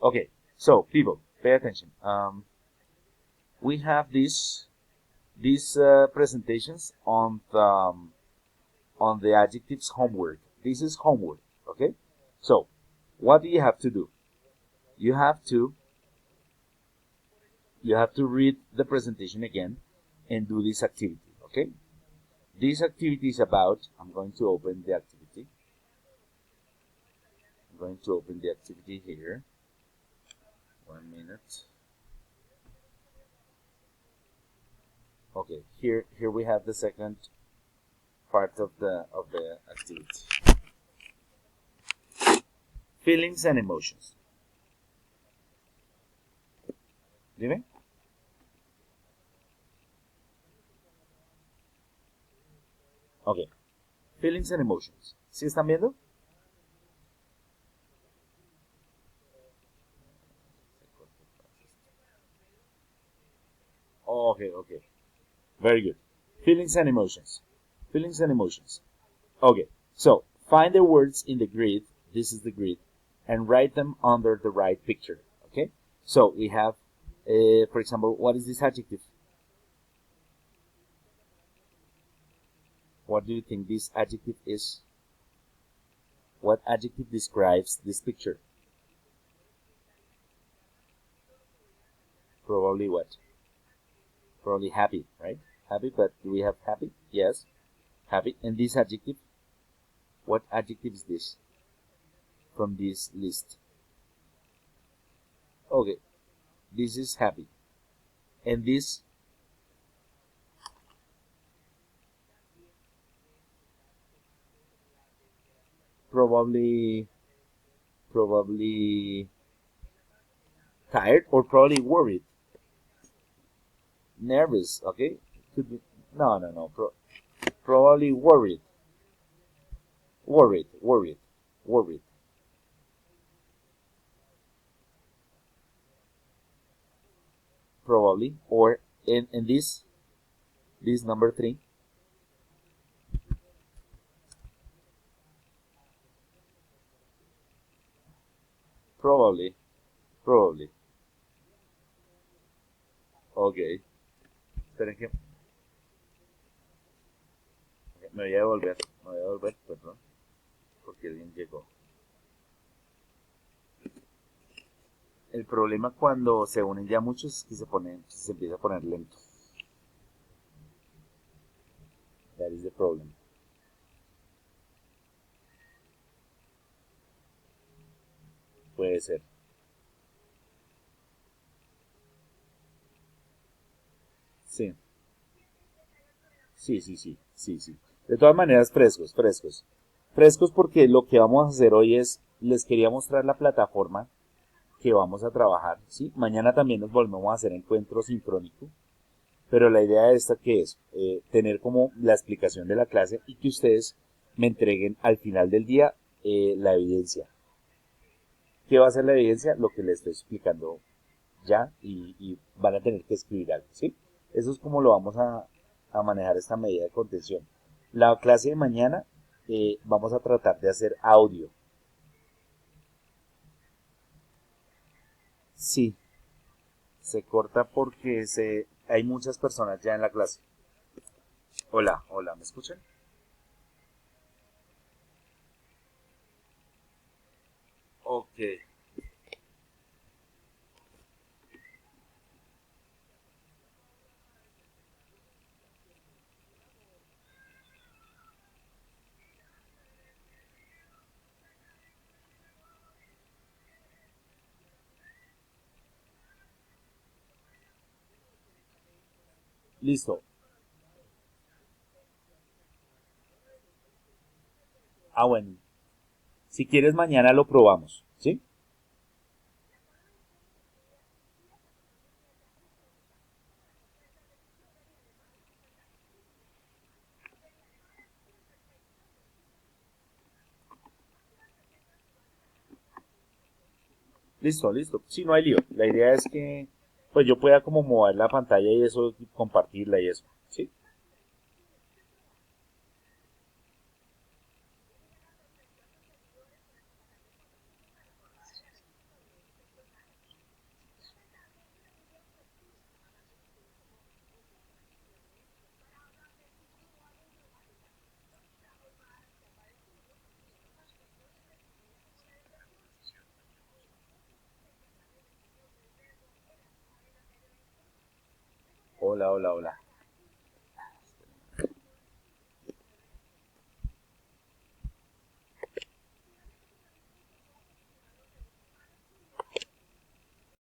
Okay, so people, pay attention. We have these presentations on the adjectives homework. This is homework. Okay, so what do you have to do? You have to read the presentation again and do this activity. Okay, this activity is about. I'm going to open the activity. I'm going to open the activity here. 1 minute. Okay, here we have the second part of the activity. Feelings and emotions. Dime. Okay. Feelings and emotions. ¿Sí están viendo? Okay, okay. Very good. Feelings and emotions. Feelings and emotions. Okay. So find the words in the grid. This is the grid, and write them under the right picture. Okay. So we have, for example, what is this adjective? What do you think this adjective is? What adjective describes this picture? Probably what? Probably happy, right? Happy, but do we have happy? Yes, happy. And this adjective, what adjective is this from this list? Okay, this is happy. And this, probably, probably tired or probably worried, nervous. Okay, could be. No, no, no. Probably worried, worried, worried. Probably, or in this number three. Probably, probably. Okay. Esperen que me voy a devolver, perdón, porque alguien llegó. El problema cuando se unen ya muchos es que se empieza a poner lento. That is the problem. Puede ser. Sí, sí. De todas maneras, frescos, frescos. Frescos porque lo que vamos a hacer hoy es, les quería mostrar la plataforma que vamos a trabajar, ¿sí? Mañana también nos volvemos a hacer encuentro sincrónico, pero la idea de esta que es tener como la explicación de la clase y que ustedes me entreguen al final del día la evidencia. ¿Qué va a ser la evidencia? Lo que les estoy explicando ya y van a tener que escribir algo, ¿sí? Eso es como lo vamos a manejar esta medida de contención. La clase de mañana vamos a tratar de hacer audio. Sí, se corta porque hay muchas personas ya en la clase. Hola, hola, ¿me escuchan? Ok, listo. Ah, bueno, si quieres mañana lo probamos, ¿sí? Listo, listo. Sí, no hay lío. La idea es que pues yo pueda como mover la pantalla y eso, compartirla y eso, ¿sí? Hola, hola, hola.